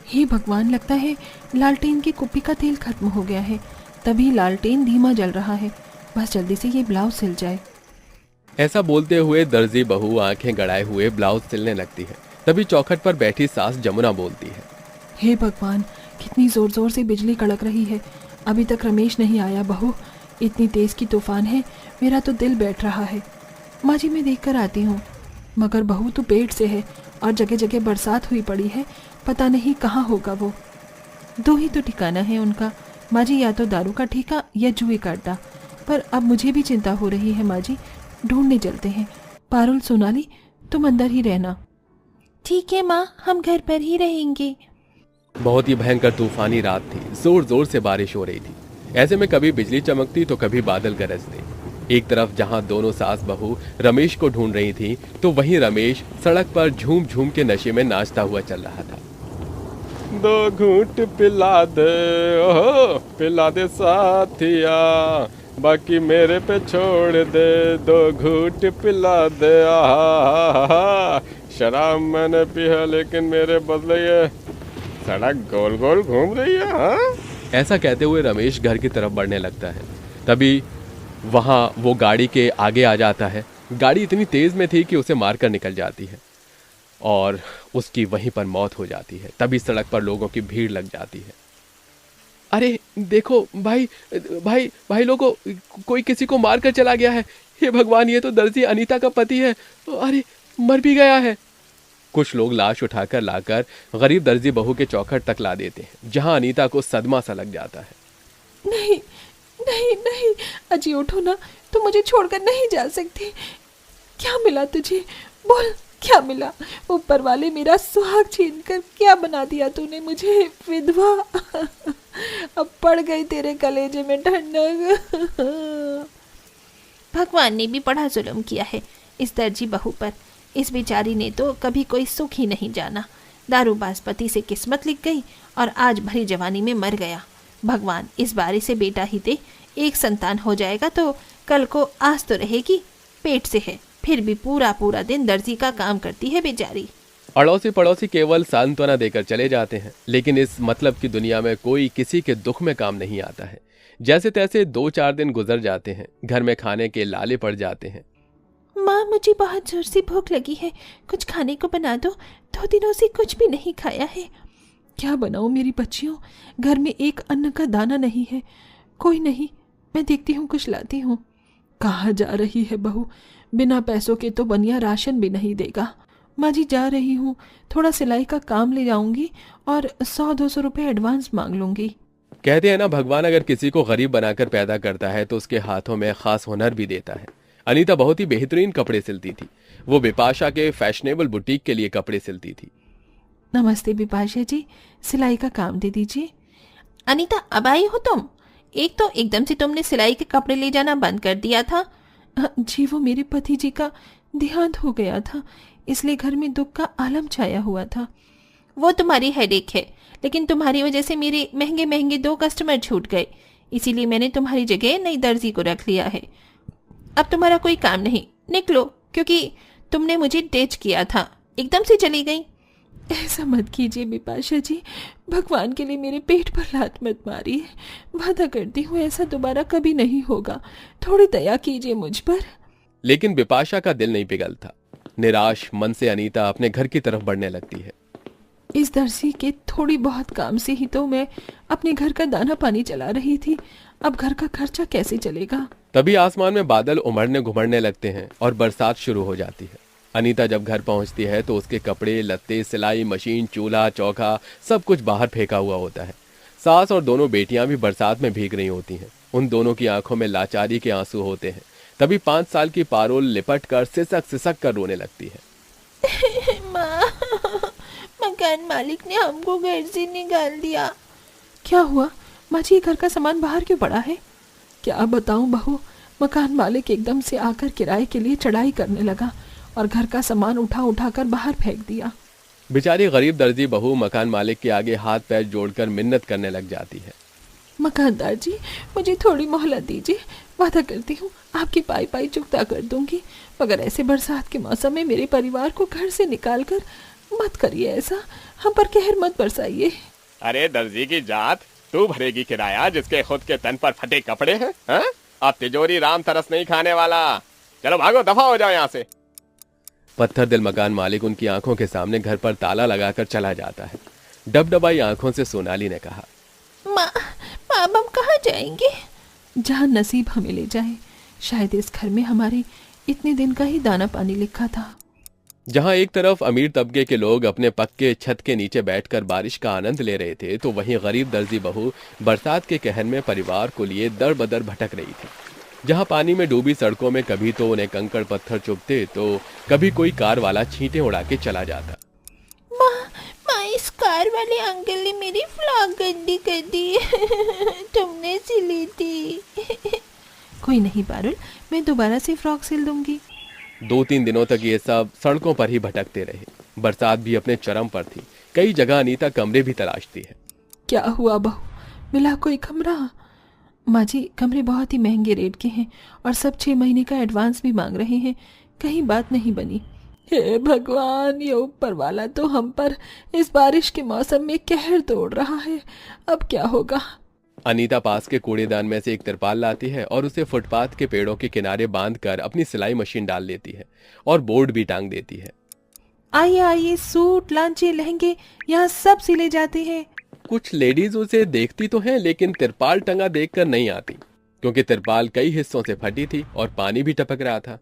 हे भगवान, लगता है लालटेन की कुप्पी का तेल खत्म हो गया है, तभी लालटेन धीमा जल रहा है। बस जल्दी से ये ब्लाउज सिल जाए। ऐसा बोलते हुए दर्जी बहू आंखें गड़ाए हुए ब्लाउज सिलने लगती है। तभी चौखट पर बैठी सास जमुना बोलती है, हे भगवान, कितनी जोर जोर से बिजली कड़क रही है। अभी तक रमेश नहीं आया बहू। इतनी तेज की तूफान है, मेरा तो दिल बैठ रहा है। माँ जी, मैं देख कर आती हूँ। मगर बहू तो पेट से है और जगह जगह बरसात हुई पड़ी है, पता नहीं कहाँ होगा वो। दो ही तो ठिकाना है उनका माँ जी, या तो दारू का ठेका या जुए का अड्डा। पर अब मुझे भी चिंता हो रही है माँ जी, ढूंढने चलते हैं। पारुल, सोनाली, तुम अंदर ही रहना। ठीक है माँ, हम घर पर ही रहेंगे। बहुत ही भयंकर तूफानी रात थी। जोर जोर से बारिश हो रही थी। ऐसे में कभी बिजली चमकती तो कभी बादल गरजते। एक तरफ जहां दोनों सास बहू रमेश को ढूंढ रही थी, तो वहीं रमेश सड़क पर झूम झूम के नशे में नाचता हुआ चल रहा था। दो घूंट पिला दे, ओहो पिला दे साथिया, बाकी मेरे पे छोड़ दे, दो घूंट पिला दे। आहा, शराब मैंने पी है लेकिन मेरे बदले ये सड़क गोल गोल घूम रही है। हाँ? ऐसा कहते हुए रमेश घर की तरफ बढ़ने लगता है। तभी वहां वो गाड़ी के आगे आ जाता है। गाड़ी इतनी तेज में थी कि उसे मारकर निकल जाती है और उसकी वहीं पर मौत हो जाती है। तभी सड़क पर लोगों की भीड़ लग जाती है। अरे देखो भाई भाई भाई लोगों, कोई किसी को मार कर चला गया है। हे भगवान, ये तो दर्जी अनीता का पति है। अरे मर भी गया है। कुछ लोग लाश उठाकर लाकर गरीब दर्जी बहू के चौखट तक ला देते हैं, जहां अनीता को सदमा सा लग जाता है। नहीं नहीं नहीं, अजी उठो ना, तुम मुझे छोड़कर नहीं जा सकती। क्या मिला तुझे, बोल क्या मिला? ऊपर वाले मेरा सुहाग छीन कर क्या बना दिया तूने मुझे, विधवा। अब पड़ गई तेरे कलेजे में ठंडक। भगवान ने भी बड़ा जुल्म किया है इस दर्जी बहू पर। इस बेचारी ने तो कभी कोई सुख ही नहीं जाना। दारूबाज पति से किस्मत लिख गई और आज भरी जवानी में मर गया। भगवान, इस बारी से बेटा ही दे, एक संतान हो जाएगा तो कल को आस तो रहेगी। पेट से है, फिर भी पूरा पूरा दिन दर्जी का काम करती है बेचारी। अड़ोसी पड़ोसी केवल सांत्वना देकर चले जाते हैं, लेकिन इस मतलब की दुनिया में कोई किसी के दुख में काम नहीं आता है। जैसे तैसे 2-4 दिन गुजर जाते हैं। घर में खाने के लाले पड़ जाते हैं। माँ, मुझे बहुत जोर से भूख लगी है, कुछ खाने को बना दो। 2 दिनों से कुछ भी नहीं खाया है। क्या बनाऊं मेरी बच्चियों, घर में एक अन्न का दाना नहीं है। कोई नहीं, मैं देखती हूँ, कुछ लाती हूँ। कहाँ जा रही है बहू? बिना पैसों के तो बनिया राशन भी नहीं देगा। माँ जी, जा रही हूँ, थोड़ा सिलाई का काम ले जाऊंगी और 100-200 रुपये एडवांस मांग लूंगी। कहते हैं ना, भगवान अगर किसी को गरीब बनाकर पैदा करता है तो उसके हाथों में खास हुनर भी देता है। अनीता बहुत ही बेहतरीन कपड़े सिलती थी। वो बिपाशा के फैशनेबल बुटीक के लिए कपड़े सिलती थी। नमस्ते बिपाशा जी, सिलाई का काम दे दीजिए। अनीता, अब आई हो तुम? एक तो एकदम से तुमने सिलाई के कपड़े ले जाना बंद कर दिया था। जी, वो मेरे पति जी का देहांत हो गया था, इसलिए घर में दुख का आलम छाया हुआ था। वो तुम्हारी हेडेक है, लेकिन तुम्हारी वजह से मेरे महंगे महंगे 2 कस्टमर छूट गए, इसीलिए मैंने तुम्हारी जगह नई दर्जी को रख लिया है। अब तुम्हारा कोई काम नहीं, निकलो, क्योंकि तुमने मुझे टेच किया था, एकदम से चली गई। ऐसा मत कीजिए बिपाशा जी, भगवान के लिए मेरे पेट पर लात मत मारिए। वादा करती हूँ ऐसा दोबारा कभी नहीं होगा। थोड़ी दया कीजिए मुझ पर। लेकिन बिपाशा का दिल नहीं पिघलता। निराश मन से अनीता अपने घर की तरफ बढ़ने लगती है। इस दर्जी के थोड़ी बहुत काम से ही तो मैं अपने घर का दाना पानी चला रही थी, अब घर का खर्चा कैसे चलेगा? तभी आसमान में बादल उमड़ने घुमड़ने लगते हैं और बरसात शुरू हो जाती है। अनीता जब घर पहुंचती है तो उसके कपड़े लत्ते, सिलाई मशीन, चूल्हा चौका सब कुछ बाहर फेंका हुआ होता है। सास और दोनों बेटियां भी बरसात में भीग रही होती हैं। उन दोनों की आंखों में लाचारी के आंसू होते हैं। तभी 5 साल की पारुल लिपट कर सिसक सिसक कर रोने लगती है। माँ, मकान मालिक ने हमको घर से निकाल दिया। क्या हुआ माँ जी, घर का सामान बाहर क्यों पड़ा है? क्या बताऊं बहू, मकान मालिक एकदम से आकर किराए के लिए चढ़ाई करने लगा और घर का सामान उठा उठा कर बाहर फेंक दिया। बेचारी गरीब दर्जी बहू मकान मालिक के आगे हाथ पैर जोड़कर मिन्नत करने लग जाती है। मकानदार जी, मुझे थोड़ी मोहलत दीजिए, वादा करती हूँ आपकी पाई पाई चुकता कर दूंगी, मगर ऐसे बरसात के मौसम में मेरे परिवार को घर से निकालकर मत करिए ऐसा, हम पर कहर मत बरसाइए। अरे दर्जी की जात, तू भरेगी किराया जिसके खुद के तन पर फटे कपड़े हैं, हाँ? अब तिजोरी राम तरस नहीं खाने वाला। चलो भागो, दफा हो जाओ यहाँ से। पत्थर दिल मकान मालिक उनकी आंखों के सामने घर पर ताला लगाकर चला जाता है। डबडबाई आंखों से सोनाली ने कहा, माँ माँ अब हम कहाँ जाएंगे? जहाँ नसीब हमें ले जाए। शायद इस घर में हमारे इतने दिन का ही दाना पानी लिखा था। जहां एक तरफ अमीर तबके के लोग अपने पक्के छत के नीचे बैठकर बारिश का आनंद ले रहे थे, तो वहीं गरीब दर्जी बहू बरसात के कहर में परिवार को लिए दर बदर भटक रही थी। जहां पानी में डूबी सड़कों में कभी तो उन्हें कंकड़ पत्थर चुभते, तो कभी कोई कार वाला छींटे उड़ा के चला जाता। माँ इस कार वाले अंकल ने मेरी फ्रॉक गंदी कर दी। तुमने सिली थी। कोई नहीं पारुल, मैं दोबारा से फ्रॉक सिल दूंगी। 2-3 दिनों तक ये सब सड़कों पर ही भटकते रहे। बरसात भी अपने चरम पर थी। कई जगह अनीता कमरे भी तलाशती है। क्या हुआ बहू, मिला कोई कमरा? माँ जी, कमरे बहुत ही महंगे रेट के हैं और सब 6 महीने का एडवांस भी मांग रहे हैं। कहीं बात नहीं बनी। हे भगवान, ये ऊपर वाला तो हम पर इस बारिश के मौसम में कहर तोड़ रहा है। अब क्या होगा? अनीता पास के कूड़ेदान में से एक तिरपाल लाती है और उसे फुटपाथ के पेड़ों के किनारे बांधकर अपनी सिलाई मशीन डाल लेती है और बोर्ड भी टांग देती है। आइए आइए, सूट लांचे लहंगे यहाँ सब सिले जाते हैं। कुछ लेडीज उसे देखती तो हैं, लेकिन तिरपाल टंगा देखकर नहीं आती, क्योंकि तिरपाल कई हिस्सों से फटी थी और पानी भी टपक रहा था।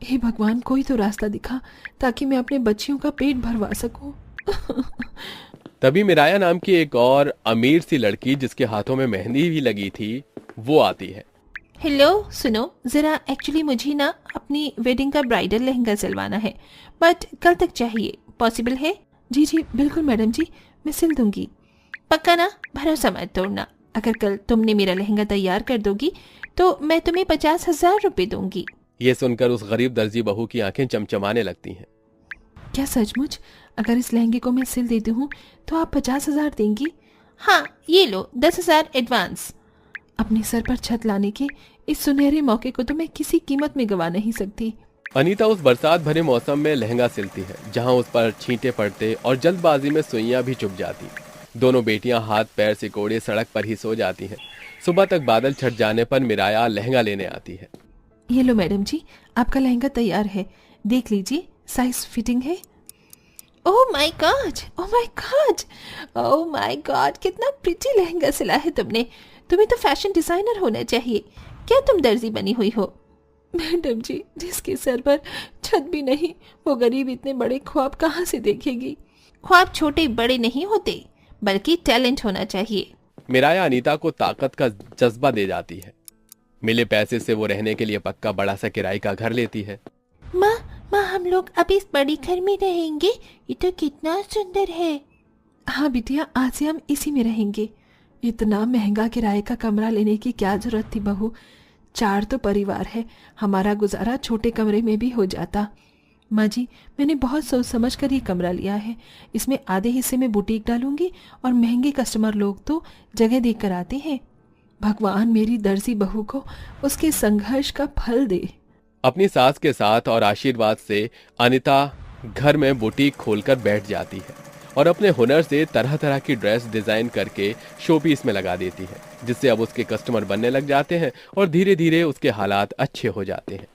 हे भगवान, कोई तो रास्ता दिखा ताकि मैं अपने बच्चियों का पेट भरवा सकूं। तभी मिराया नाम की एक और अमीर सी लड़की, जिसके हाथों में मेहंदी भी लगी थी, वो आती है। हेलो, सुनो जरा, एक्चुअली मुझे ना अपनी वेडिंग का ब्राइडल लहंगा सिलवाना है, बट कल तक चाहिए। पॉसिबल है? जी जी बिल्कुल मैडम जी, मैं सिल दूंगी। पक्का ना? भरोसा मत तोड़ना। अगर कल तुमने मेरा लहंगा तैयार कर दोगी तो मैं तुम्हें 50,000 रुपए दूंगी। ये सुनकर उस गरीब दर्जी बहू की आंखें चमचमाने लगती हैं। क्या सचमुच? अगर इस लहंगे को मैं सिल देती हूँ तो आप 50,000 देंगी? हाँ, ये लो 10,000 एडवांस। अपने सर पर छत लाने के इस सुनहरे मौके को तो मैं किसी कीमत में गवा नहीं सकती। अनीता उस बरसात भरे मौसम में लहंगा सिलती है, जहां उस पर छींटे पड़ते और जल्दबाजी में सुइयां भी चुभ जाती। दोनों बेटियां हाथ पैर सिकोड़े सड़क पर ही सो जाती हैं। सुबह तक बादल छट जाने पर मिराया लहंगा लेने आती है। ये लो मैडम जी, आपका लहंगा तैयार है, देख लीजिए, साइज फिटिंग है। Oh my God, oh my God, oh my God, कितना प्रिटी लहंगा सिला है तुमने। तुम्हें तो फैशन डिजाइनर होना चाहिए। क्या तुम दर्जी बनी हुई हो? मैडम जी, जिसके सर पर छत भी नहीं, वो गरीब इतने बड़े ख्वाब कहाँ से देखेगी? ख्वाब छोटे बड़े नहीं होते, बल्कि टैलेंट होना चाहिए। मिराया अनीता को ताकत का जज्बा दे जाती है। मिले पैसे से वो रहने के लिए पक्का बड़ा सा किराए का घर लेती है। माँ, हम लोग अब इस बड़ी घर में रहेंगे? ये तो कितना सुंदर है। हाँ बिटिया, आज से हम इसी में रहेंगे। इतना महंगा किराए का कमरा लेने की क्या जरूरत थी बहू? 4 तो परिवार है, हमारा गुजारा छोटे कमरे में भी हो जाता। माँ जी, मैंने बहुत सोच समझ कर ये कमरा लिया है। इसमें आधे हिस्से में बुटीक डालूंगी और महंगे कस्टमर लोग तो जगह देख कर आते हैं। भगवान मेरी दर्जी बहू को उसके संघर्ष का फल दे। अपनी सास के साथ और आशीर्वाद से अनीता घर में बुटीक खोलकर बैठ जाती है और अपने हुनर से तरह तरह की ड्रेस डिजाइन करके शोपीस में लगा देती है, जिससे अब उसके कस्टमर बनने लग जाते हैं और धीरे धीरे उसके हालात अच्छे हो जाते हैं।